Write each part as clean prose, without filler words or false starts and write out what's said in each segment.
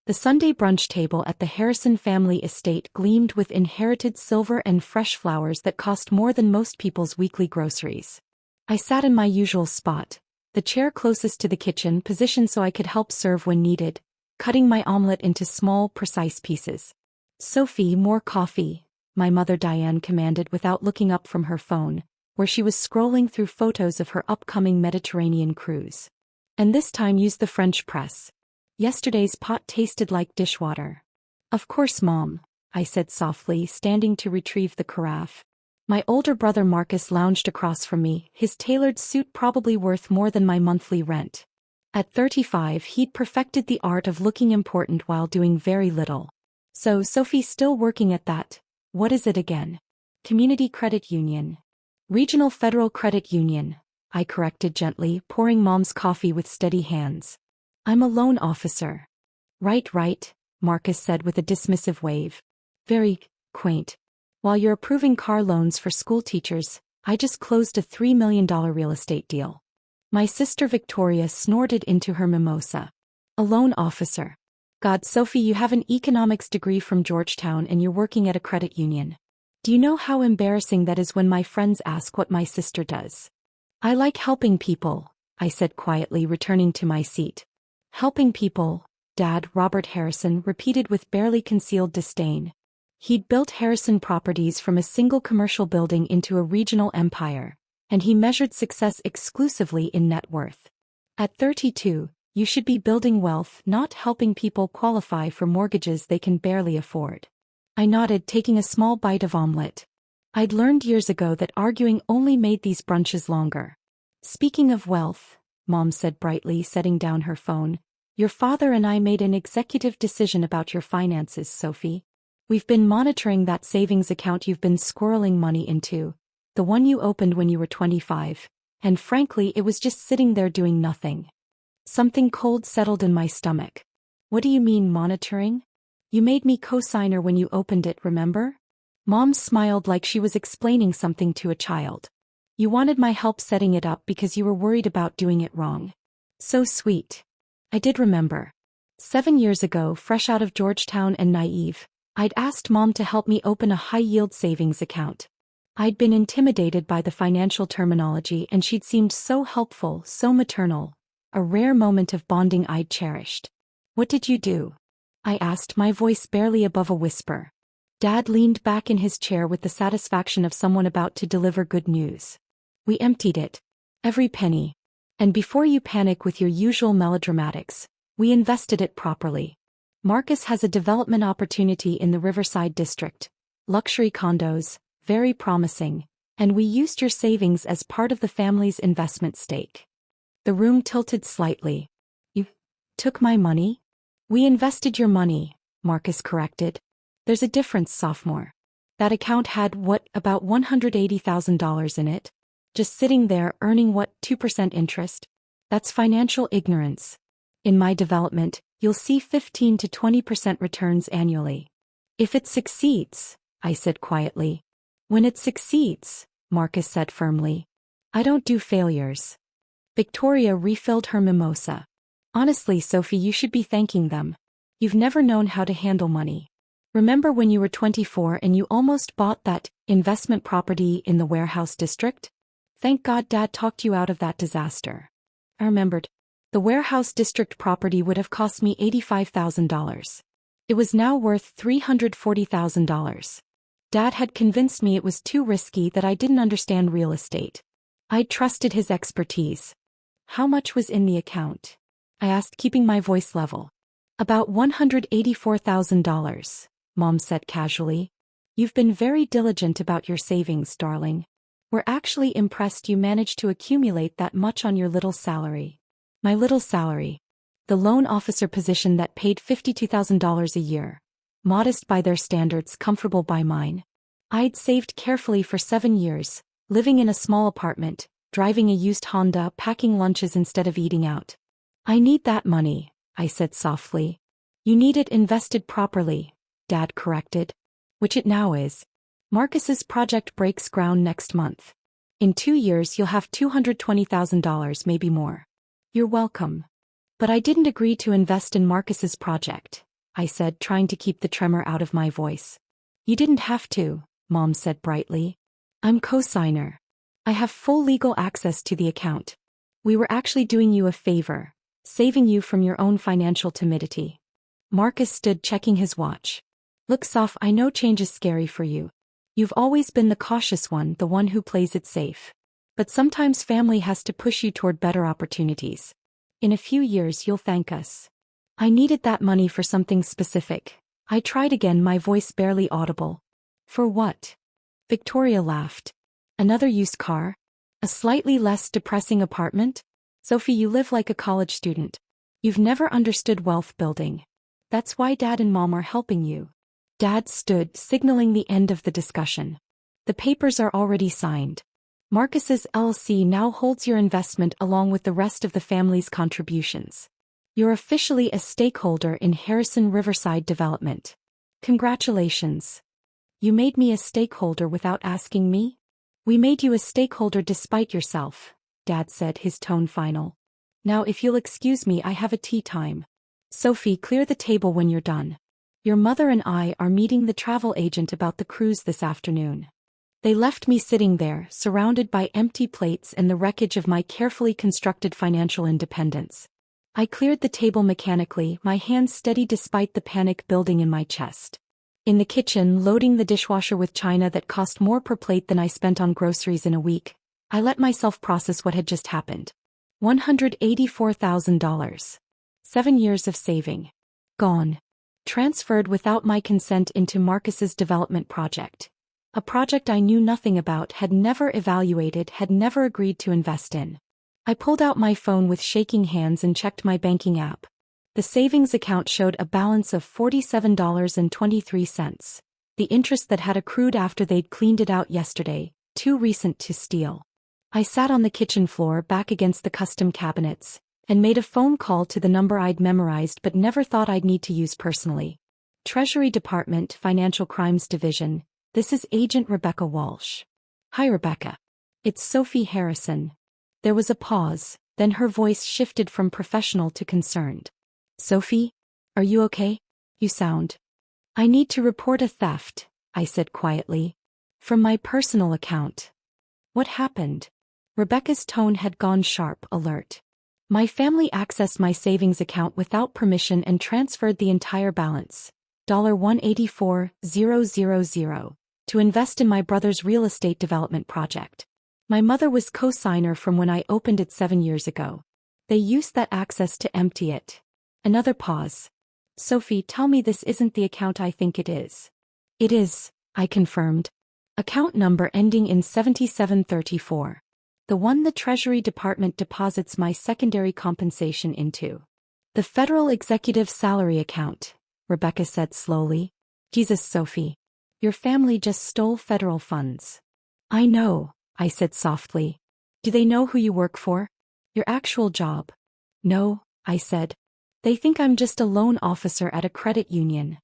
The Sunday brunch table at the Harrison family estate gleamed with inherited silver and fresh flowers that cost more than most people's weekly groceries. I sat in my usual spot, the chair closest to the kitchen positioned so I could help serve when needed, cutting my omelette into small, precise pieces. "Sophie, more coffee," my mother Diane commanded without looking up from her phone, where she was scrolling through photos of her upcoming Mediterranean cruise. "And this time use the French press. Yesterday's pot tasted like dishwater." "Of course, Mom," I said softly, standing to retrieve the carafe. My older brother Marcus lounged across from me, his tailored suit probably worth more than my monthly rent. At 35, he'd perfected the art of looking important while doing very little. "So, Sophie's still working at that. What is it again?" "Community Credit Union." "Regional Federal Credit Union," I corrected gently, pouring Mom's coffee with steady hands. "I'm a loan officer." Right, Marcus said with a dismissive wave. "Very quaint. While you're approving car loans for school teachers, I just closed a $3 million real estate deal." My sister Victoria snorted into her mimosa. "A loan officer. God, Sophie, you have an economics degree from Georgetown and you're working at a credit union. Do you know how embarrassing that is when my friends ask what my sister does?" "I like helping people," I said quietly, returning to my seat. "Helping people," Dad, Robert Harrison, repeated with barely concealed disdain. He'd built Harrison Properties from a single commercial building into a regional empire, and he measured success exclusively in net worth. "At 32, you should be building wealth, not helping people qualify for mortgages they can barely afford." I nodded, taking a small bite of omelette. I'd learned years ago that arguing only made these brunches longer. "Speaking of wealth," Mom said brightly, setting down her phone, "your father and I made an executive decision about your finances, Sophie. We've been monitoring that savings account you've been squirreling money into, the one you opened when you were 25, and frankly it was just sitting there doing nothing." Something cold settled in my stomach. "What do you mean monitoring? You made me co-signer when you opened it, remember?" Mom smiled like she was explaining something to a child. "You wanted my help setting it up because you were worried about doing it wrong." So sweet. I did remember. 7 years ago, fresh out of Georgetown and naive, I'd asked Mom to help me open a high-yield savings account. I'd been intimidated by the financial terminology and she'd seemed so helpful, so maternal, a rare moment of bonding I'd cherished. "What did you do?" I asked, my voice barely above a whisper. Dad leaned back in his chair with the satisfaction of someone about to deliver good news. "We emptied it. Every penny. And before you panic with your usual melodramatics, we invested it properly. Marcus has a development opportunity in the Riverside district, luxury condos, very promising, and we used your savings as part of the family's investment stake." The room tilted slightly. "You took my money?" "We invested your money," Marcus corrected. "There's a difference, sophomore. That account had, about $180,000 in it? Just sitting there earning 2% interest? That's financial ignorance. In my development, you'll see 15 to 20% returns annually. If it succeeds," I said quietly. "When it succeeds," Marcus said firmly. "I don't do failures." Victoria refilled her mimosa. "Honestly, Sophie, you should be thanking them. You've never known how to handle money. Remember when you were 24 and you almost bought that investment property in the warehouse district? Thank God Dad talked you out of that disaster." I remembered. The warehouse district property would have cost me $85,000. It was now worth $340,000. Dad had convinced me it was too risky, that I didn't understand real estate. I'd trusted his expertise. "How much was in the account?" I asked, keeping my voice level. "About $184,000, Mom said casually. "You've been very diligent about your savings, darling. We're actually impressed you managed to accumulate that much on your little salary." My little salary. The loan officer position that paid $52,000 a year. Modest by their standards, comfortable by mine. I'd saved carefully for 7 years, living in a small apartment, driving a used Honda, packing lunches instead of eating out. "I need that money," I said softly. "You need it invested properly," Dad corrected. "Which it now is. Marcus's project breaks ground next month. In 2 years you'll have $220,000, maybe more." "You're welcome. But I didn't agree to invest in Marcus's project," I said, trying to keep the tremor out of my voice. You didn't have to, Mom said brightly. I'm co-signer. I have full legal access to the account. We were actually doing you a favor, saving you from your own financial timidity. Marcus stood checking his watch. Look, Soph, I know change is scary for you. You've always been the cautious one, the one who plays it safe. But sometimes family has to push you toward better opportunities. In a few years you'll thank us. I needed that money for something specific. I tried again, my voice barely audible. For what? Victoria laughed. Another used car? A slightly less depressing apartment? Sophie, you live like a college student. You've never understood wealth building. That's why Dad and Mom are helping you. Dad stood, signaling the end of the discussion. The papers are already signed. Marcus's LLC now holds your investment along with the rest of the family's contributions. You're officially a stakeholder in Harrison Riverside Development. Congratulations. You made me a stakeholder without asking me? We made you a stakeholder despite yourself, Dad said, his tone final. Now if you'll excuse me, I have a tea time. Sophie, clear the table when you're done. Your mother and I are meeting the travel agent about the cruise this afternoon. They left me sitting there, surrounded by empty plates and the wreckage of my carefully constructed financial independence. I cleared the table mechanically, my hands steady despite the panic building in my chest. In the kitchen, loading the dishwasher with china that cost more per plate than I spent on groceries in a week, I let myself process what had just happened. $184,000. 7 years of saving. Gone. Transferred without my consent into Marcus's development project. A project I knew nothing about, had never evaluated, had never agreed to invest in. I pulled out my phone with shaking hands and checked my banking app. The savings account showed a balance of $47.23. The interest that had accrued after they'd cleaned it out yesterday, too recent to steal. I sat on the kitchen floor back against the custom cabinets, and made a phone call to the number I'd memorized but never thought I'd need to use personally. Treasury Department, Financial Crimes Division, this is Agent Rebecca Walsh. Hi Rebecca. It's Sophie Harrison. There was a pause, then her voice shifted from professional to concerned. Sophie? Are you okay? You sound. I need to report a theft, I said quietly. From my personal account. What happened? Rebecca's tone had gone sharp, alert. My family accessed my savings account without permission and transferred the entire balance, $184,000, to invest in my brother's real estate development project. My mother was co-signer from when I opened it 7 years ago. They used that access to empty it. Another pause. Sophie, tell me this isn't the account I think it is. It is, I confirmed. Account number ending in 7734. The one the Treasury Department deposits my secondary compensation into. The Federal Executive Salary Account, Rebecca said slowly. Jesus, Sophie. Your family just stole federal funds. I know, I said softly. Do they know who you work for? Your actual job? No, I said. They think I'm just a loan officer at a credit union.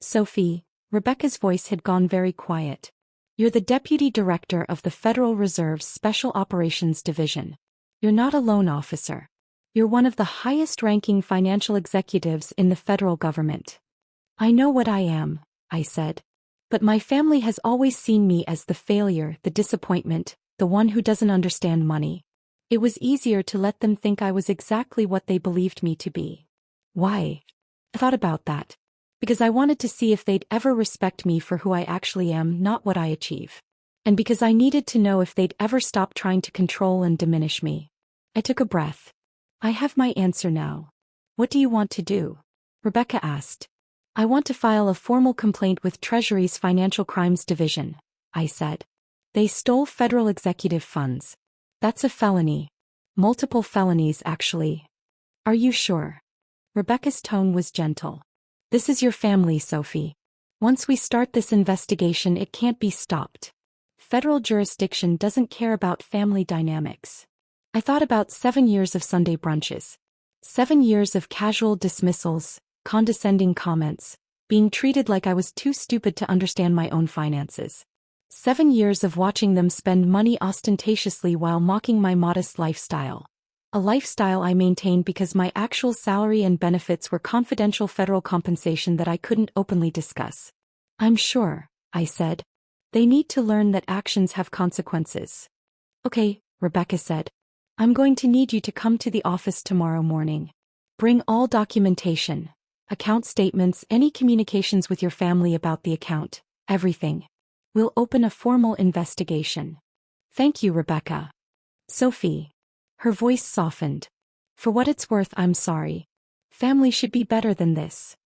Sophie, Rebecca's voice had gone very quiet. You're the Deputy Director of the Federal Reserve's Special Operations Division. You're not a loan officer. You're one of the highest-ranking financial executives in the federal government. I know what I am, I said. But my family has always seen me as the failure, the disappointment, the one who doesn't understand money. It was easier to let them think I was exactly what they believed me to be. Why? I thought about that. Because I wanted to see if they'd ever respect me for who I actually am, not what I achieve. And because I needed to know if they'd ever stop trying to control and diminish me. I took a breath. I have my answer now. What do you want to do? Rebecca asked. I want to file a formal complaint with Treasury's Financial Crimes Division, I said. They stole federal executive funds. That's a felony. Multiple felonies, actually. Are you sure? Rebecca's tone was gentle. This is your family, Sophie. Once we start this investigation, it can't be stopped. Federal jurisdiction doesn't care about family dynamics. I thought about 7 years of Sunday brunches. 7 years of casual dismissals, condescending comments, being treated like I was too stupid to understand my own finances. 7 years of watching them spend money ostentatiously while mocking my modest lifestyle. A lifestyle I maintained because my actual salary and benefits were confidential federal compensation that I couldn't openly discuss. I'm sure, I said. They need to learn that actions have consequences. Okay, Rebecca said. I'm going to need you to come to the office tomorrow morning. Bring all documentation, account statements, any communications with your family about the account, everything. We'll open a formal investigation. Thank you, Rebecca. Sophie. Her voice softened. For what it's worth, I'm sorry. Family should be better than this.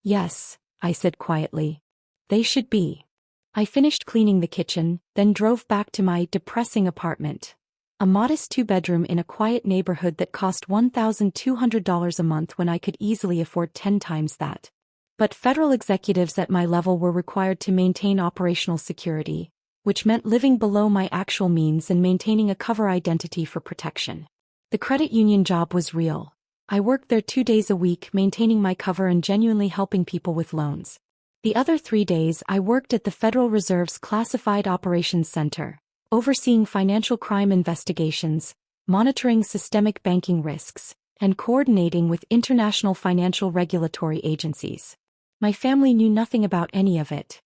Yes, I said quietly. They should be. I finished cleaning the kitchen, then drove back to my depressing apartment. A modest 2-bedroom in a quiet neighborhood that cost $1,200 a month when I could easily afford 10 times that. But federal executives at my level were required to maintain operational security, which meant living below my actual means and maintaining a cover identity for protection. The credit union job was real. I worked there 2 days a week, maintaining my cover and genuinely helping people with loans. The other 3 days I worked at the Federal Reserve's Classified Operations Center, overseeing financial crime investigations, monitoring systemic banking risks, and coordinating with international financial regulatory agencies. My family knew nothing about any of it.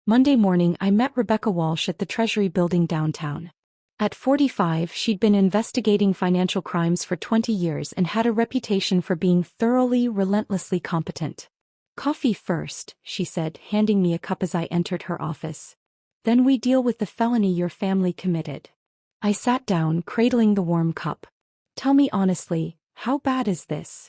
Monday morning I met Rebecca Walsh at the Treasury building downtown. At 45, she'd been investigating financial crimes for 20 years and had a reputation for being thoroughly, relentlessly competent. Coffee first, she said, handing me a cup as I entered her office. Then we deal with the felony your family committed. I sat down, cradling the warm cup. Tell me honestly, how bad is this?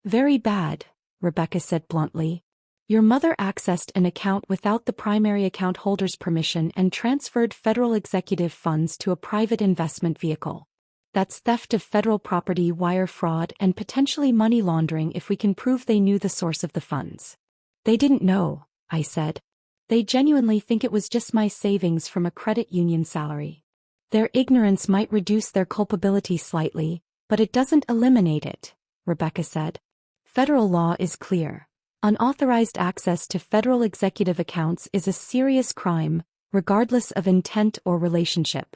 Very bad, Rebecca said bluntly. Your mother accessed an account without the primary account holder's permission and transferred federal executive funds to a private investment vehicle. That's theft of federal property, wire fraud, and potentially money laundering if we can prove they knew the source of the funds. They didn't know, I said. They genuinely think it was just my savings from a credit union salary. Their ignorance might reduce their culpability slightly, but it doesn't eliminate it, Rebecca said. Federal law is clear. Unauthorized access to federal executive accounts is a serious crime, regardless of intent or relationship.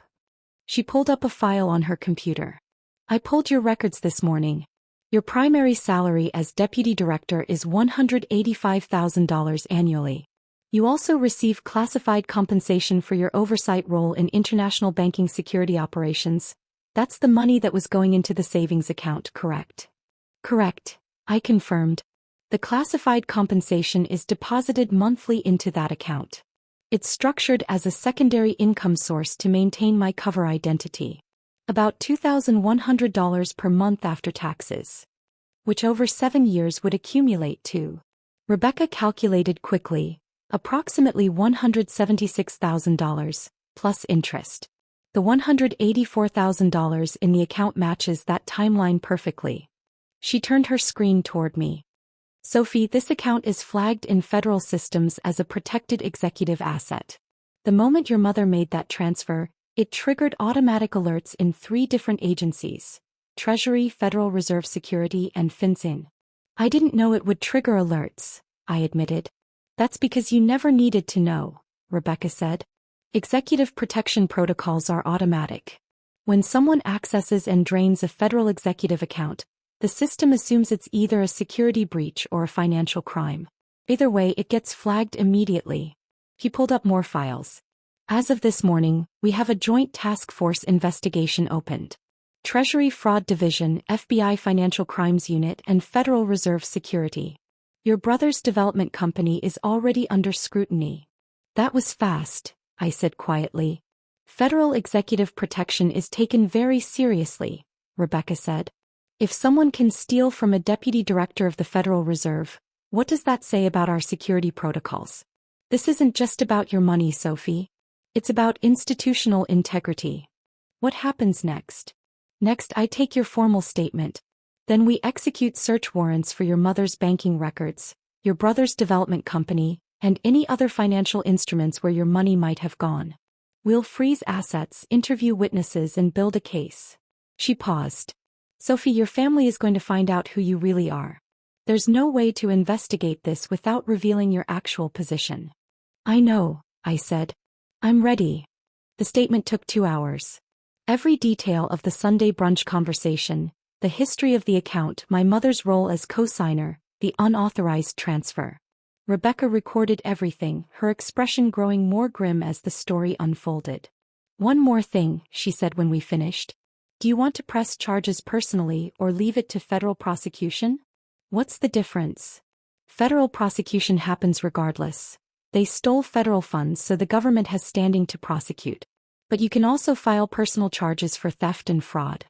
She pulled up a file on her computer. I pulled your records this morning. Your primary salary as deputy director is $185,000 annually. You also receive classified compensation for your oversight role in international banking security operations. That's the money that was going into the savings account, correct? Correct, I confirmed. The classified compensation is deposited monthly into that account. It's structured as a secondary income source to maintain my cover identity. About $2,100 per month after taxes. Which over 7 years would accumulate to. Rebecca calculated quickly. Approximately $176,000, plus interest. The $184,000 in the account matches that timeline perfectly. She turned her screen toward me. Sophie, this account is flagged in federal systems as a protected executive asset. The moment your mother made that transfer, it triggered automatic alerts in 3 different agencies: Treasury, Federal Reserve Security, and FinCEN. I didn't know it would trigger alerts, I admitted. That's because you never needed to know, Rebecca said. Executive protection protocols are automatic. When someone accesses and drains a federal executive account, the system assumes it's either a security breach or a financial crime. Either way, it gets flagged immediately. He pulled up more files. As of this morning, we have a joint task force investigation opened. Treasury Fraud Division, FBI Financial Crimes Unit, and Federal Reserve Security. Your brother's development company is already under scrutiny. That was fast, I said quietly. Federal executive protection is taken very seriously, Rebecca said. If someone can steal from a deputy director of the Federal Reserve, what does that say about our security protocols? This isn't just about your money, Sophie. It's about institutional integrity. What happens next? Next, I take your formal statement. Then we execute search warrants for your mother's banking records, your brother's development company, and any other financial instruments where your money might have gone. We'll freeze assets, interview witnesses, and build a case. She paused. Sophie, your family is going to find out who you really are. There's no way to investigate this without revealing your actual position. I know, I said. I'm ready. The statement took 2 hours. Every detail of the Sunday brunch conversation, The history of the account, my mother's role as co-signer, the unauthorized transfer. Rebecca recorded everything, her expression growing more grim as the story unfolded. One more thing, she said when we finished. Do you want to press charges personally or leave it to federal prosecution? What's the difference? Federal prosecution happens regardless. They stole federal funds, so the government has standing to prosecute. But you can also file personal charges for theft and fraud.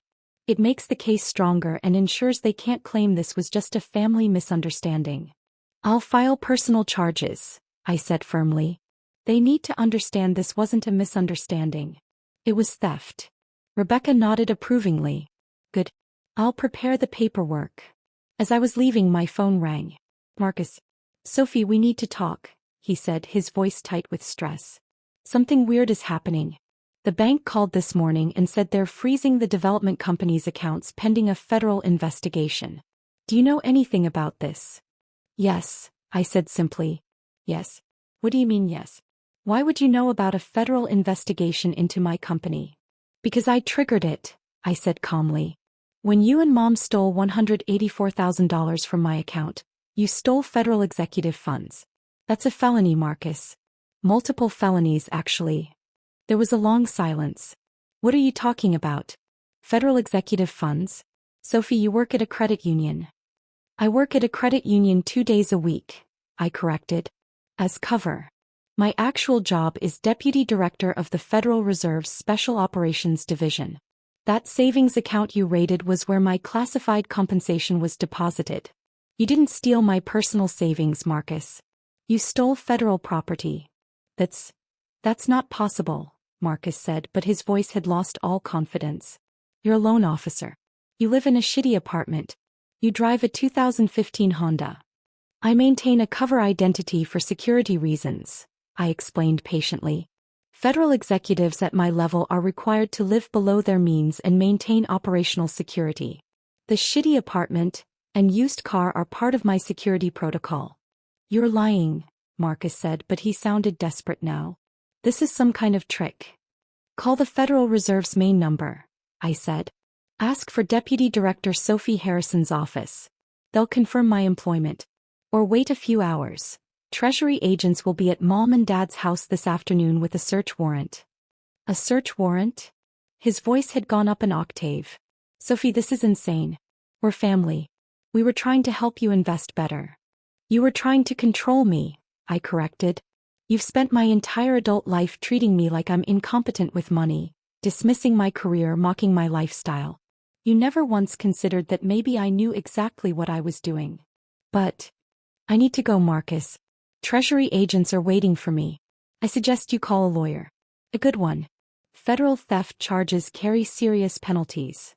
It makes the case stronger and ensures they can't claim this was just a family misunderstanding. I'll file personal charges, I said firmly. They need to understand this wasn't a misunderstanding. It was theft. Rebecca nodded approvingly. Good. I'll prepare the paperwork. As I was leaving, my phone rang. Marcus. Sophie, we need to talk, he said, his voice tight with stress. Something weird is happening. The bank called this morning and said they're freezing the development company's accounts pending a federal investigation. Do you know anything about this? Yes, I said simply. Yes. What do you mean yes? Why would you know about a federal investigation into my company? Because I triggered it, I said calmly. When you and Mom stole $184,000 from my account, you stole federal executive funds. That's a felony, Marcus. Multiple felonies, actually. There was a long silence. What are you talking about? Federal executive funds? Sophie, you work at a credit union. I work at a credit union 2 days a week, I corrected. As cover. My actual job is Deputy Director of the Federal Reserve's Special Operations Division. That savings account you raided was where my classified compensation was deposited. You didn't steal my personal savings, Marcus. You stole federal property. That's not possible, Marcus said, but his voice had lost all confidence. You're a loan officer. You live in a shitty apartment. You drive a 2015 Honda. I maintain a cover identity for security reasons, I explained patiently. Federal executives at my level are required to live below their means and maintain operational security. The shitty apartment and used car are part of my security protocol. You're lying, Marcus said, but he sounded desperate now. This is some kind of trick. Call the Federal Reserve's main number, I said. Ask for Deputy Director Sophie Harrison's office. They'll confirm my employment. Or wait a few hours. Treasury agents will be at Mom and Dad's house this afternoon with a search warrant. A search warrant? His voice had gone up an octave. Sophie, this is insane. We're family. We were trying to help you invest better. You were trying to control me, I corrected. You've spent my entire adult life treating me like I'm incompetent with money, dismissing my career, mocking my lifestyle. You never once considered that maybe I knew exactly what I was doing. But I need to go, Marcus. Treasury agents are waiting for me. I suggest you call a lawyer. A good one. Federal theft charges carry serious penalties.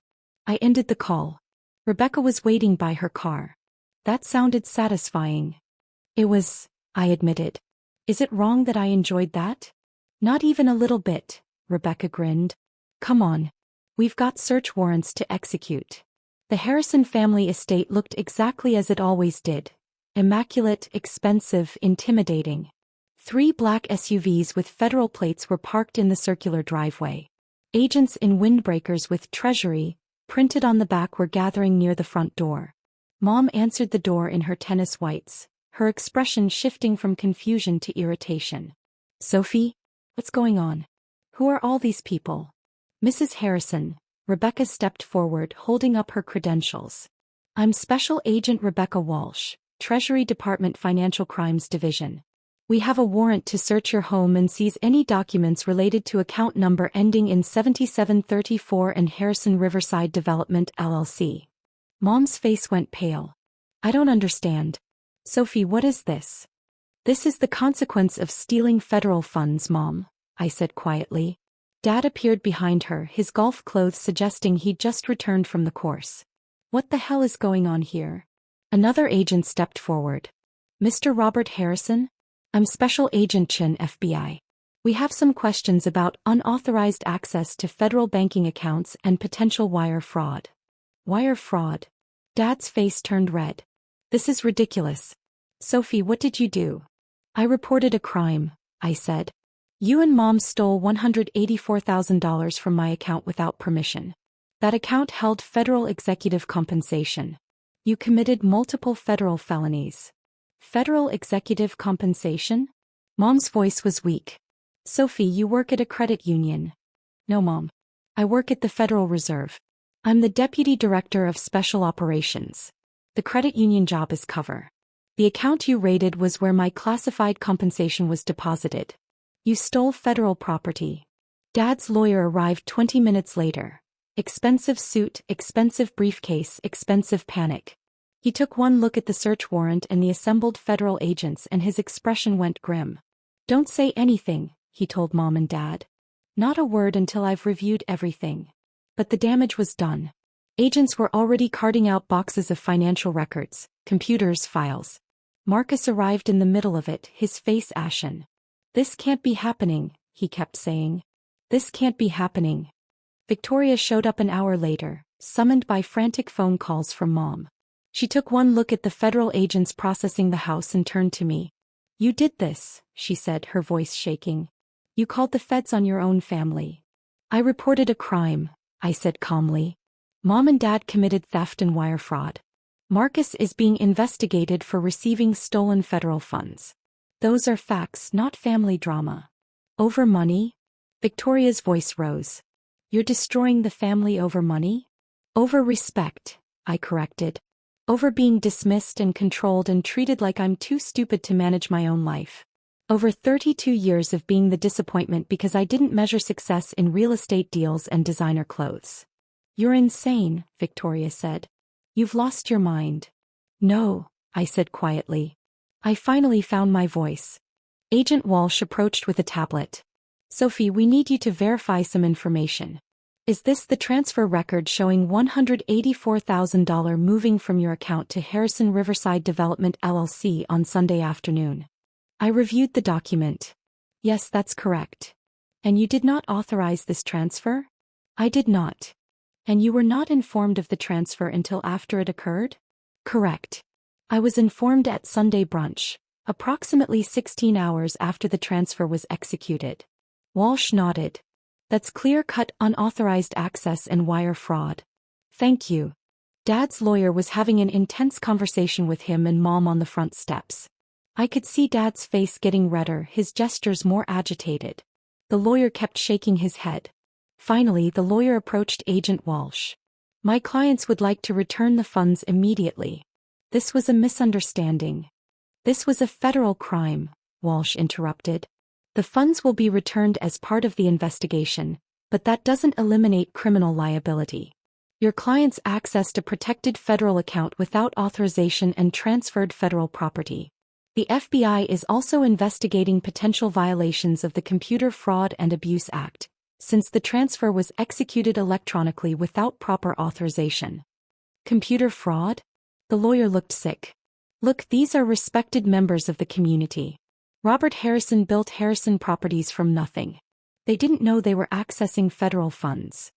I ended the call. Rebecca was waiting by her car. That sounded satisfying. It was, I admitted. Is it wrong that I enjoyed that? Not even a little bit, Rebecca grinned. Come on. We've got search warrants to execute. The Harrison family estate looked exactly as it always did. Immaculate, expensive, intimidating. 3 black SUVs with federal plates were parked in the circular driveway. Agents in windbreakers with Treasury printed on the back were gathering near the front door. Mom answered the door in her tennis whites, her expression shifting from confusion to irritation. Sophie? What's going on? Who are all these people? Mrs. Harrison, Rebecca stepped forward, holding up her credentials. I'm Special Agent Rebecca Walsh, Treasury Department Financial Crimes Division. We have a warrant to search your home and seize any documents related to account number ending in 7734 and Harrison Riverside Development, LLC. Mom's face went pale. I don't understand. Sophie, what is this? This is the consequence of stealing federal funds, Mom, I said quietly. Dad appeared behind her, his golf clothes suggesting he'd just returned from the course. What the hell is going on here? Another agent stepped forward. Mr. Robert Harrison? I'm Special Agent Chen, FBI. We have some questions about unauthorized access to federal banking accounts and potential wire fraud. Wire fraud? Dad's face turned red. This is ridiculous. Sophie, what did you do? I reported a crime, I said. You and Mom stole $184,000 from my account without permission. That account held federal executive compensation. You committed multiple federal felonies. Federal executive compensation? Mom's voice was weak. Sophie, you work at a credit union. No, Mom. I work at the Federal Reserve. I'm the Deputy Director of Special Operations. The credit union job is cover. The account you raided was where my classified compensation was deposited. You stole federal property. Dad's lawyer arrived 20 minutes later. Expensive suit, expensive briefcase, expensive panic. He took one look at the search warrant and the assembled federal agents and his expression went grim. Don't say anything, he told Mom and Dad. Not a word until I've reviewed everything. But the damage was done. Agents were already carting out boxes of financial records, computers, files. Marcus arrived in the middle of it, his face ashen. This can't be happening, he kept saying. This can't be happening. Victoria showed up an hour later, summoned by frantic phone calls from Mom. She took one look at the federal agents processing the house and turned to me. You did this, she said, her voice shaking. You called the feds on your own family. I reported a crime, I said calmly. Mom and Dad committed theft and wire fraud. Marcus is being investigated for receiving stolen federal funds. Those are facts, not family drama. Over money? Victoria's voice rose. You're destroying the family over money? Over respect, I corrected. Over being dismissed and controlled and treated like I'm too stupid to manage my own life. Over 32 years of being the disappointment because I didn't measure success in real estate deals and designer clothes. You're insane, Victoria said. You've lost your mind. No, I said quietly. I finally found my voice. Agent Walsh approached with a tablet. Sophie, we need you to verify some information. Is this the transfer record showing $184,000 moving from your account to Harrison Riverside Development LLC on Sunday afternoon? I reviewed the document. Yes, that's correct. And you did not authorize this transfer? I did not. And you were not informed of the transfer until after it occurred? Correct. I was informed at Sunday brunch, approximately 16 hours after the transfer was executed. Walsh nodded. That's clear-cut unauthorized access and wire fraud. Thank you. Dad's lawyer was having an intense conversation with him and Mom on the front steps. I could see Dad's face getting redder, his gestures more agitated. The lawyer kept shaking his head. Finally, the lawyer approached Agent Walsh. My clients would like to return the funds immediately. This was a misunderstanding. This was a federal crime, Walsh interrupted. The funds will be returned as part of the investigation, but that doesn't eliminate criminal liability. Your clients accessed a protected federal account without authorization and transferred federal property. The FBI is also investigating potential violations of the Computer Fraud and Abuse Act, since the transfer was executed electronically without proper authorization. Computer fraud? The lawyer looked sick. Look, these are respected members of the community. Robert Harrison built Harrison Properties from nothing. They didn't know they were accessing federal funds.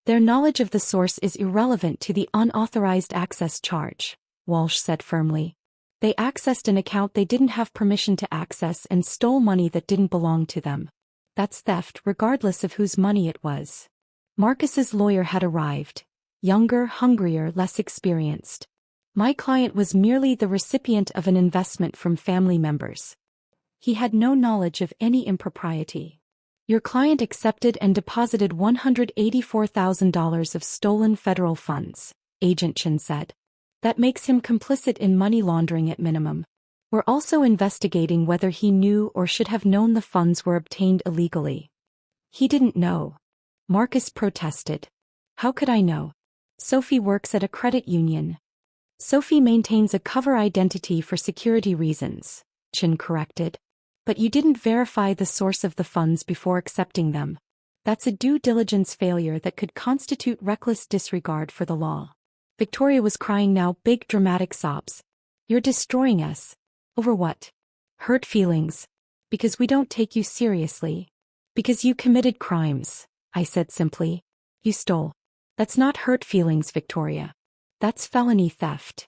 Their knowledge of the source is irrelevant to the unauthorized access charge, Walsh said firmly. They accessed an account they didn't have permission to access and stole money that didn't belong to them. That's theft regardless of whose money it was. Marcus's lawyer had arrived. Younger, hungrier, less experienced. My client was merely the recipient of an investment from family members. He had no knowledge of any impropriety. Your client accepted and deposited $184,000 of stolen federal funds, Agent Chen said. That makes him complicit in money laundering at minimum. We're also investigating whether he knew or should have known the funds were obtained illegally. He didn't know. Marcus protested. How could I know? Sophie works at a credit union. Sophie maintains a cover identity for security reasons, Chen corrected. But you didn't verify the source of the funds before accepting them. That's a due diligence failure that could constitute reckless disregard for the law. Victoria was crying now, big dramatic sobs. You're destroying us. Over what? Hurt feelings. Because we don't take you seriously. Because you committed crimes, I said simply. You stole. That's not hurt feelings, Victoria. That's felony theft.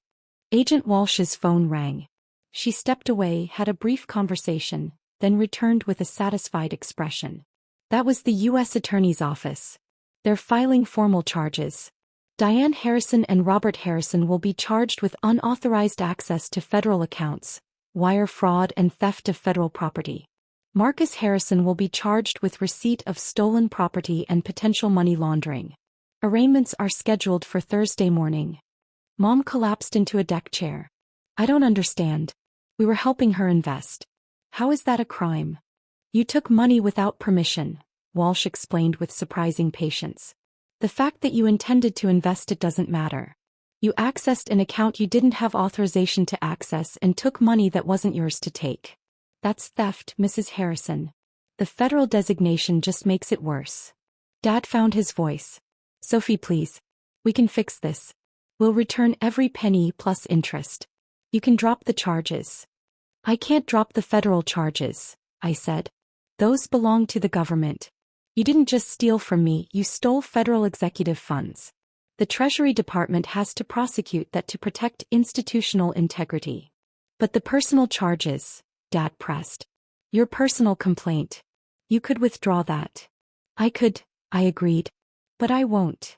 Agent Walsh's phone rang. She stepped away, had a brief conversation, then returned with a satisfied expression. That was the U.S. Attorney's office. They're filing formal charges. Diane Harrison and Robert Harrison will be charged with unauthorized access to federal accounts, wire fraud and theft of federal property. Marcus Harrison will be charged with receipt of stolen property and potential money laundering. Arraignments are scheduled for Thursday morning. Mom collapsed into a deck chair. I don't understand. We were helping her invest. How is that a crime? You took money without permission, Walsh explained with surprising patience. The fact that you intended to invest it doesn't matter. You accessed an account you didn't have authorization to access and took money that wasn't yours to take. That's theft, Mrs. Harrison. The federal designation just makes it worse. Dad found his voice. Sophie, please. We can fix this. We'll return every penny plus interest. You can drop the charges. I can't drop the federal charges, I said. Those belong to the government. You didn't just steal from me, you stole federal executive funds. The Treasury Department has to prosecute that to protect institutional integrity. But the personal charges, Dad pressed. Your personal complaint. You could withdraw that. I could, I agreed. But I won't.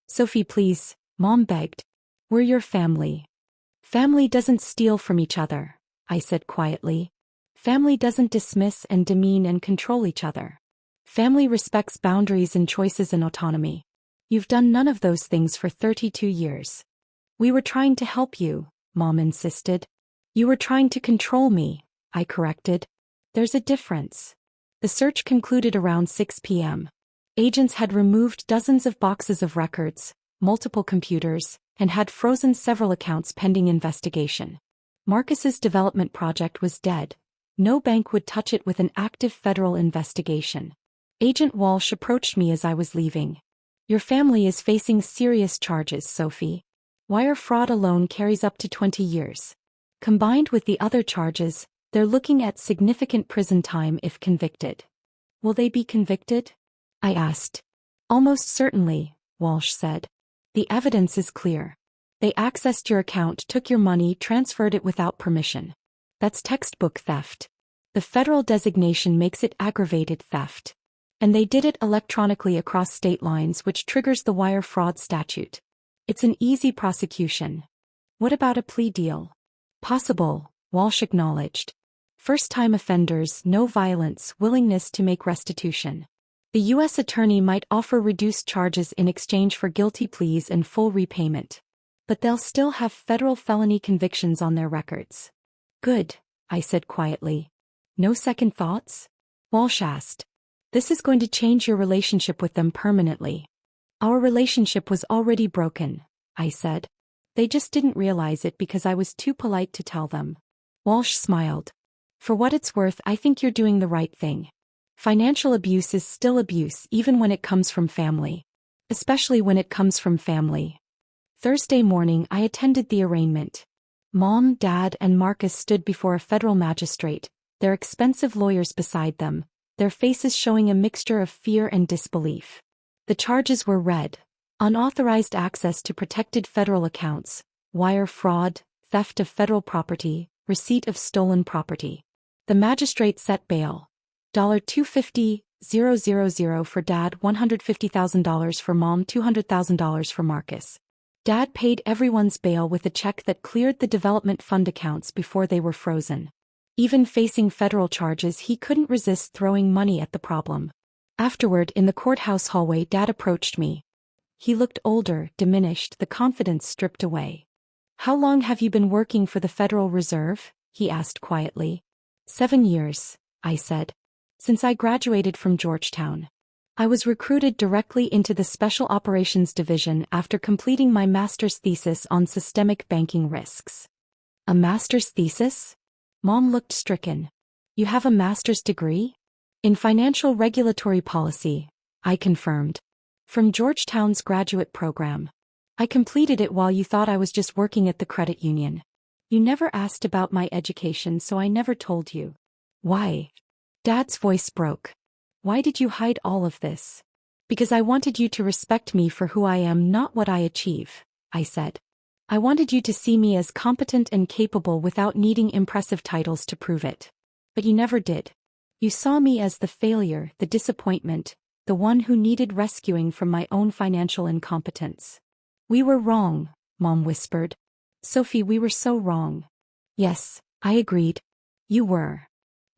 Sophie, please, Mom begged. We're your family. Family doesn't steal from each other, I said quietly. Family doesn't dismiss and demean and control each other. Family respects boundaries and choices and autonomy. You've done none of those things for 32 years. We were trying to help you, Mom insisted. You were trying to control me, I corrected. There's a difference. The search concluded around 6 p.m. Agents had removed dozens of boxes of records, multiple computers, and had frozen several accounts pending investigation. Marcus's development project was dead. No bank would touch it with an active federal investigation. Agent Walsh approached me as I was leaving. Your family is facing serious charges, Sophie. Wire fraud alone carries up to 20 years. Combined with the other charges, they're looking at significant prison time if convicted. Will they be convicted? I asked. Almost certainly, Walsh said. The evidence is clear. They accessed your account, took your money, transferred it without permission. That's textbook theft. The federal designation makes it aggravated theft. And they did it electronically across state lines, which triggers the wire fraud statute. It's an easy prosecution. What about a plea deal? Possible, Walsh acknowledged. First-time offenders, no violence, willingness to make restitution. The U.S. attorney might offer reduced charges in exchange for guilty pleas and full repayment. But they'll still have federal felony convictions on their records. Good, I said quietly. No second thoughts? Walsh asked. This is going to change your relationship with them permanently. Our relationship was already broken, I said. They just didn't realize it because I was too polite to tell them. Walsh smiled. For what it's worth, I think you're doing the right thing. Financial abuse is still abuse even when it comes from family. Especially when it comes from family. Thursday morning I attended the arraignment. Mom, Dad, and Marcus stood before a federal magistrate, their expensive lawyers beside them, their faces showing a mixture of fear and disbelief. The charges were read: unauthorized access to protected federal accounts, wire fraud, theft of federal property, receipt of stolen property. The magistrate set bail. $250,000 for Dad, $150,000 for Mom, $200,000 for Marcus. Dad paid everyone's bail with a check that cleared the development fund accounts before they were frozen. Even facing federal charges, he couldn't resist throwing money at the problem. Afterward, in the courthouse hallway, Dad approached me. He looked older, diminished, the confidence stripped away. How long have you been working for the Federal Reserve? He asked quietly. 7 years, I said. Since I graduated from Georgetown. I was recruited directly into the Special Operations Division after completing my master's thesis on systemic banking risks. A master's thesis? Mom looked stricken. You have a master's degree? In financial regulatory policy, I confirmed. From Georgetown's graduate program. I completed it while you thought I was just working at the credit union. You never asked about my education, so I never told you. Why? Dad's voice broke. Why did you hide all of this? Because I wanted you to respect me for who I am, not what I achieve, I said. I wanted you to see me as competent and capable without needing impressive titles to prove it. But you never did. You saw me as the failure, the disappointment, the one who needed rescuing from my own financial incompetence. We were wrong, Mom whispered. Sophie, we were so wrong. Yes, I agreed. You were.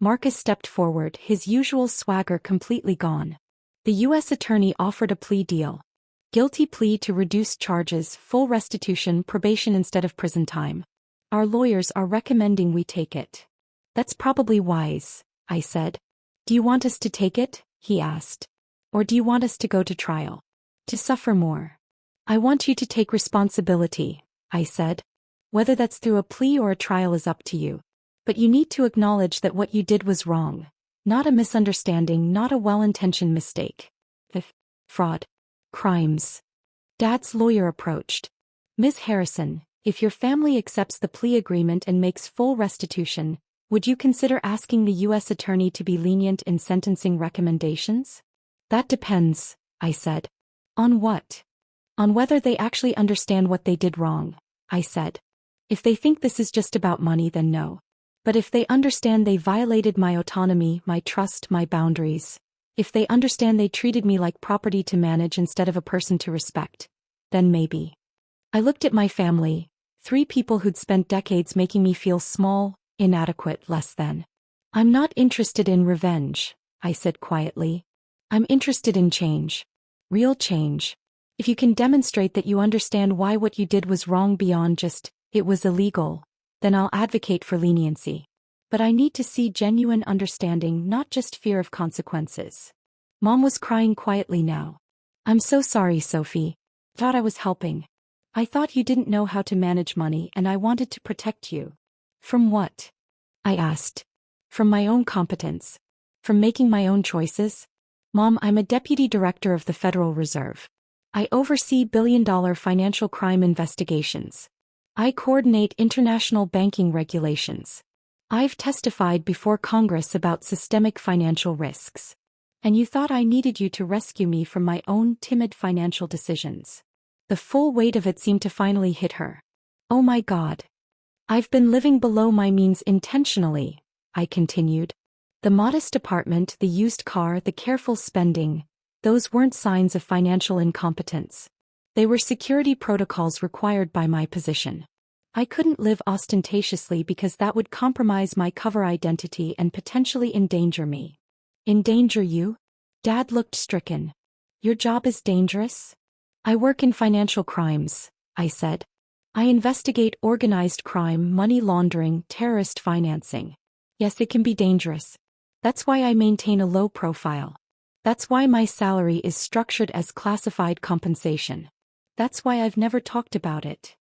Marcus stepped forward, his usual swagger completely gone. The U.S. attorney offered a plea deal. Guilty plea to reduced charges, full restitution, probation instead of prison time. Our lawyers are recommending we take it. That's probably wise, I said. Do you want us to take it? He asked. Or do you want us to go to trial? To suffer more? I want you to take responsibility, I said. Whether that's through a plea or a trial is up to you. But you need to acknowledge that what you did was wrong. Not a misunderstanding, not a well-intentioned mistake. Fraud. Crimes. Dad's lawyer approached. Ms. Harrison, if your family accepts the plea agreement and makes full restitution, would you consider asking the U.S. attorney to be lenient in sentencing recommendations? That depends, I said. On what? On whether they actually understand what they did wrong, I said. If they think this is just about money, then no. But if they understand they violated my autonomy, my trust, my boundaries, if they understand they treated me like property to manage instead of a person to respect, then maybe. I looked at my family, 3 people who'd spent decades making me feel small, inadequate, less than. I'm not interested in revenge, I said quietly. I'm interested in change. Real change. If you can demonstrate that you understand why what you did was wrong beyond just, it was illegal, then I'll advocate for leniency. But I need to see genuine understanding, not just fear of consequences. Mom was crying quietly now. I'm so sorry, Sophie. Thought I was helping. I thought you didn't know how to manage money and I wanted to protect you. From what? I asked. From my own competence. From making my own choices. Mom, I'm a deputy director of the Federal Reserve. I oversee billion-dollar financial crime investigations. I coordinate international banking regulations. I've testified before Congress about systemic financial risks. And you thought I needed you to rescue me from my own timid financial decisions. The full weight of it seemed to finally hit her. Oh my God. I've been living below my means intentionally, I continued. The modest apartment, the used car, the careful spending, those weren't signs of financial incompetence. They were security protocols required by my position. I couldn't live ostentatiously because that would compromise my cover identity and potentially endanger me. Endanger you? Dad looked stricken. Your job is dangerous? I work in financial crimes, I said. I investigate organized crime, money laundering, terrorist financing. Yes, it can be dangerous. That's why I maintain a low profile. That's why my salary is structured as classified compensation. That's why I've never talked about it.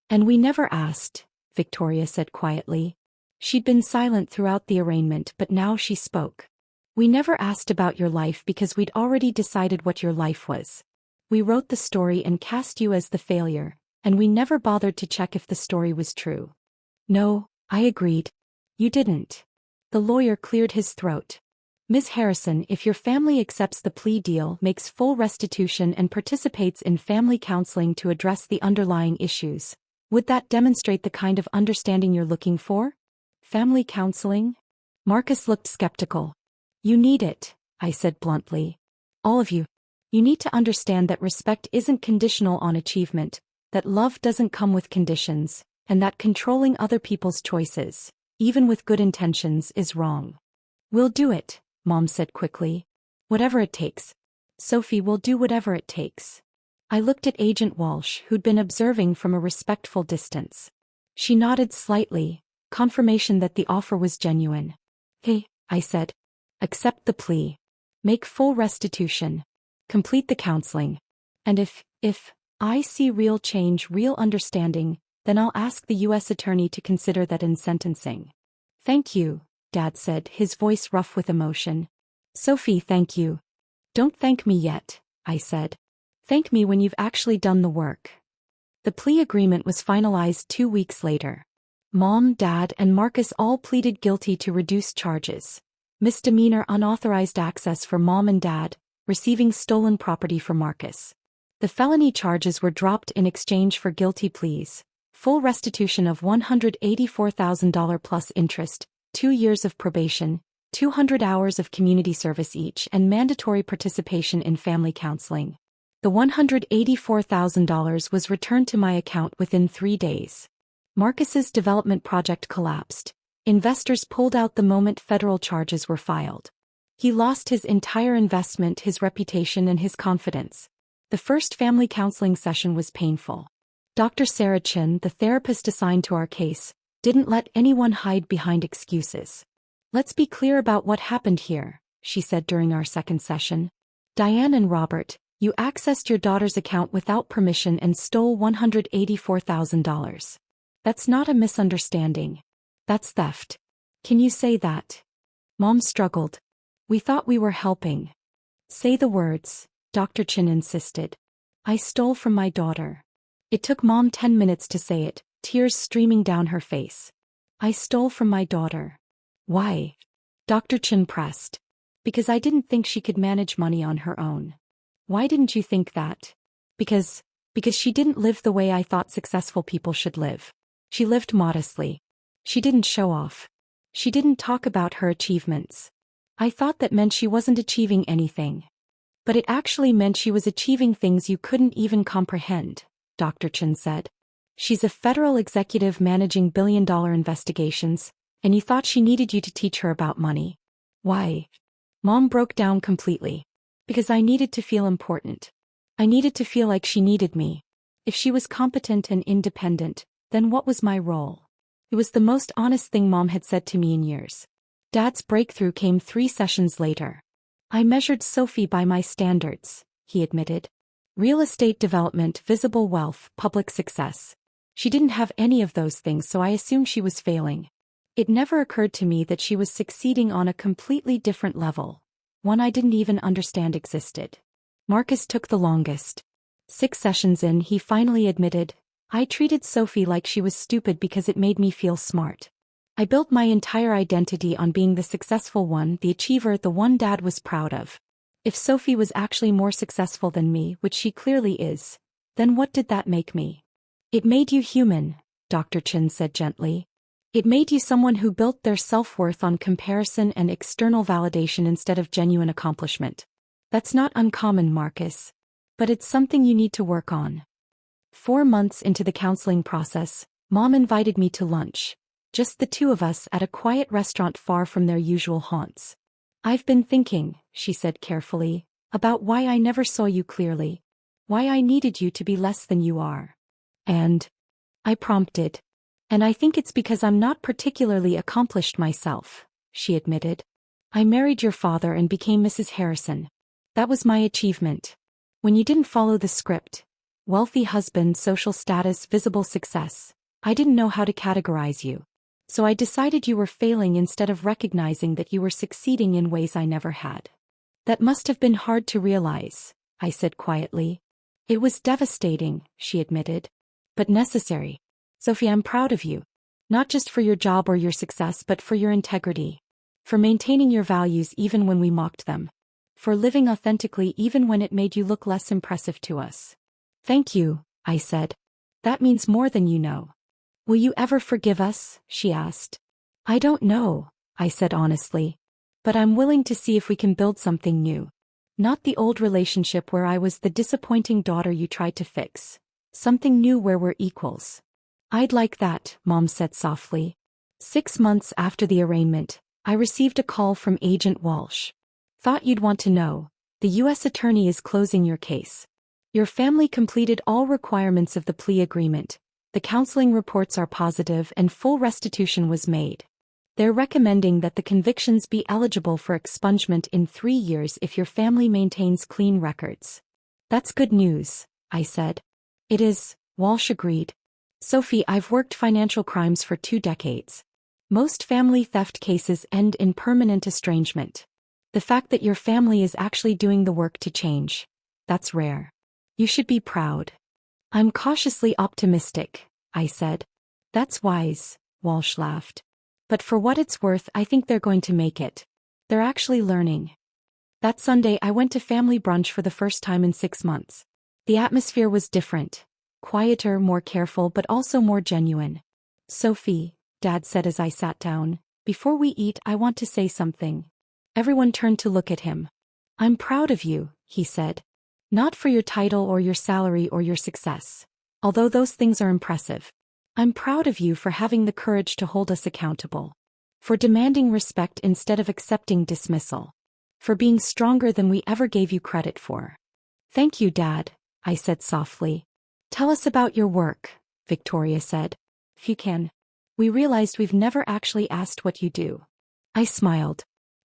And we never asked, Victoria said quietly. She'd been silent throughout the arraignment, but now she spoke. We never asked about your life because we'd already decided what your life was. We wrote the story and cast you as the failure, and we never bothered to check if the story was true. No, I agreed. You didn't. The lawyer cleared his throat. Ms. Harrison, if your family accepts the plea deal, makes full restitution and participates in family counseling to address the underlying issues, would that demonstrate the kind of understanding you're looking for? Family counseling? Marcus looked skeptical. You need it, I said bluntly. All of you. You need to understand that respect isn't conditional on achievement, that love doesn't come with conditions, and that controlling other people's choices, even with good intentions, is wrong. We'll do it, Mom said quickly. Whatever it takes. Sophie, will do whatever it takes. I looked at Agent Walsh, who'd been observing from a respectful distance. She nodded slightly, confirmation that the offer was genuine. Hey, I said. Accept the plea. Make full restitution. Complete the counseling. And if I see real change, real understanding, then I'll ask the U.S. attorney to consider that in sentencing. Thank you, Dad said, his voice rough with emotion. Sophie, thank you. Don't thank me yet, I said. Thank me when you've actually done the work. The plea agreement was finalized 2 weeks later. Mom, Dad, and Marcus all pleaded guilty to reduced charges. Misdemeanor unauthorized access for Mom and Dad, receiving stolen property for Marcus. The felony charges were dropped in exchange for guilty pleas, full restitution of $184,000 plus interest, 2 years of probation, 200 hours of community service each, and mandatory participation in family counseling. The $184,000 was returned to my account within 3 days. Marcus's development project collapsed. Investors pulled out the moment federal charges were filed. He lost his entire investment, his reputation, and his confidence. The first family counseling session was painful. Dr. Sarah Chin, the therapist assigned to our case, didn't let anyone hide behind excuses. "Let's be clear about what happened here," she said during our second session. "Diane and Robert, you accessed your daughter's account without permission and stole $184,000. That's not a misunderstanding. That's theft. Can you say that?" Mom struggled. "We thought we were helping." "Say the words," Dr. Chin insisted. "I stole from my daughter." It took Mom 10 minutes to say it, tears streaming down her face. "I stole from my daughter." "Why?" Dr. Chin pressed. "Because I didn't think she could manage money on her own." "Why didn't you think that?" Because she didn't live the way I thought successful people should live. She lived modestly. She didn't show off. She didn't talk about her achievements. I thought that meant she wasn't achieving anything. But it actually meant she was achieving things you couldn't even comprehend," Dr. Chin said. "She's a federal executive managing billion-dollar investigations, and you thought she needed you to teach her about money. Why?" Mom broke down completely. "Because I needed to feel important. I needed to feel like she needed me. If she was competent and independent, then what was my role?" It was the most honest thing Mom had said to me in years. Dad's breakthrough came 3 sessions later. "I measured Sophie by my standards," he admitted. "Real estate development, visible wealth, public success. She didn't have any of those things, so I assumed she was failing. It never occurred to me that she was succeeding on a completely different level, one I didn't even understand existed." Marcus took the longest. 6 sessions in, he finally admitted, "I treated Sophie like she was stupid because it made me feel smart. I built my entire identity on being the successful one, the achiever, the one Dad was proud of. If Sophie was actually more successful than me, which she clearly is, then what did that make me?" "It made you human," Dr. Chin said gently. "It made you someone who built their self-worth on comparison and external validation instead of genuine accomplishment. That's not uncommon, Marcus. But it's something you need to work on." 4 months into the counseling process, Mom invited me to lunch. Just the 2 of us at a quiet restaurant far from their usual haunts. "I've been thinking," she said carefully, "about why I never saw you clearly. Why I needed you to be less than you are." "And?" I prompted. "And I think it's because I'm not particularly accomplished myself," she admitted. "I married your father and became Mrs. Harrison. That was my achievement. When you didn't follow the script, wealthy husband, social status, visible success, I didn't know how to categorize you. So I decided you were failing instead of recognizing that you were succeeding in ways I never had." "That must have been hard to realize," I said quietly. "It was devastating," she admitted. "But necessary. Sophie, I'm proud of you. Not just for your job or your success, but for your integrity. For maintaining your values even when we mocked them. For living authentically even when it made you look less impressive to us." "Thank you," I said. "That means more than you know." "Will you ever forgive us?" she asked. "I don't know," I said honestly. "But I'm willing to see if we can build something new. Not the old relationship where I was the disappointing daughter you tried to fix. Something new where we're equals." "I'd like that," Mom said softly. 6 months after the arraignment, I received a call from Agent Walsh. "Thought you'd want to know. The U.S. Attorney is closing your case. Your family completed all requirements of the plea agreement. The counseling reports are positive and full restitution was made. They're recommending that the convictions be eligible for expungement in 3 years if your family maintains clean records." "That's good news," I said. "It is," Walsh agreed. "Sophie, I've worked financial crimes for 2 decades. Most family theft cases end in permanent estrangement. The fact that your family is actually doing the work to change, that's rare. You should be proud." "I'm cautiously optimistic," I said. "That's wise," Walsh laughed. "But for what it's worth, I think they're going to make it. They're actually learning." That Sunday I went to family brunch for the first time in 6 months. The atmosphere was different. Quieter, more careful, but also more genuine. "Sophie," Dad said as I sat down, Before we eat, I want to say something. Everyone turned to look at him. I'm proud of you, he said. Not for your title or your salary or your success. Although those things are impressive. I'm proud of you for having the courage to hold us accountable. For demanding respect instead of accepting dismissal. For being stronger than we ever gave you credit for. Thank you, Dad, I said softly. Tell us about your work, Victoria said. If you can. We realized we've never actually asked what you do. I smiled.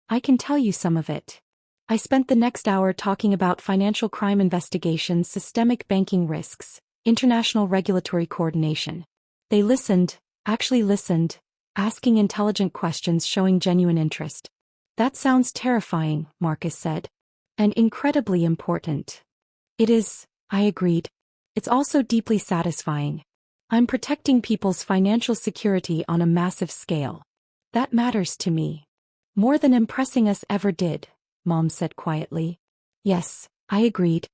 I can tell you some of it. I spent the next hour talking about financial crime investigations, systemic banking risks, international regulatory coordination. They listened, actually listened, asking intelligent questions, showing genuine interest. That sounds terrifying, Marcus said. And incredibly important. It is, I agreed. It's also deeply satisfying. I'm protecting people's financial security on a massive scale. That matters to me. More than impressing us ever did, Mom said quietly. Yes, I agreed.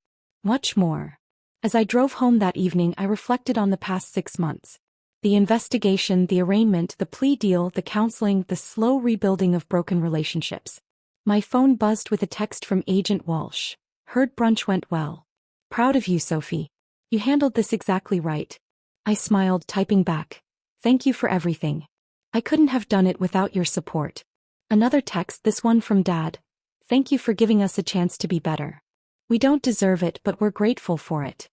Much more. As I drove home that evening, I reflected on the past 6 months. The investigation, the arraignment, the plea deal, the counseling, the slow rebuilding of broken relationships. My phone buzzed with a text from Agent Walsh. Heard brunch went well. Proud of you, Sophie. You handled this exactly right. I smiled, typing back. Thank you for everything. I couldn't have done it without your support. Another text, this one from Dad. Thank you for giving us a chance to be better. We don't deserve it, but we're grateful for it.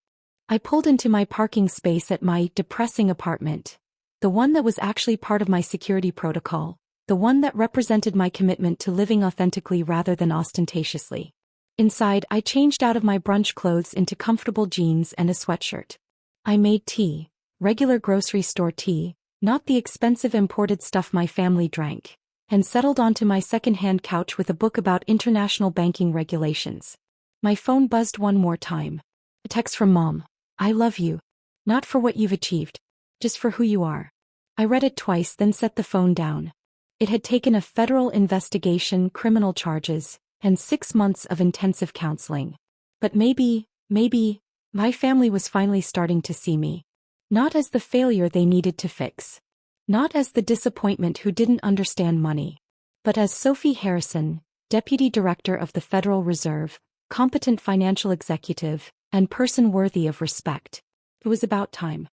I pulled into my parking space at my depressing apartment. The one that was actually part of my security protocol. The one that represented my commitment to living authentically rather than ostentatiously. Inside, I changed out of my brunch clothes into comfortable jeans and a sweatshirt. I made tea, regular grocery store tea, not the expensive imported stuff my family drank, and settled onto my second-hand couch with a book about international banking regulations. My phone buzzed one more time. A text from Mom. I love you. Not for what you've achieved, just for who you are. I read it twice, then set the phone down. It had taken a federal investigation, criminal charges, and 6 months of intensive counseling. But maybe, my family was finally starting to see me. Not as the failure they needed to fix. Not as the disappointment who didn't understand money. But as Sophie Harrison, Deputy Director of the Federal Reserve, competent financial executive, and person worthy of respect. It was about time.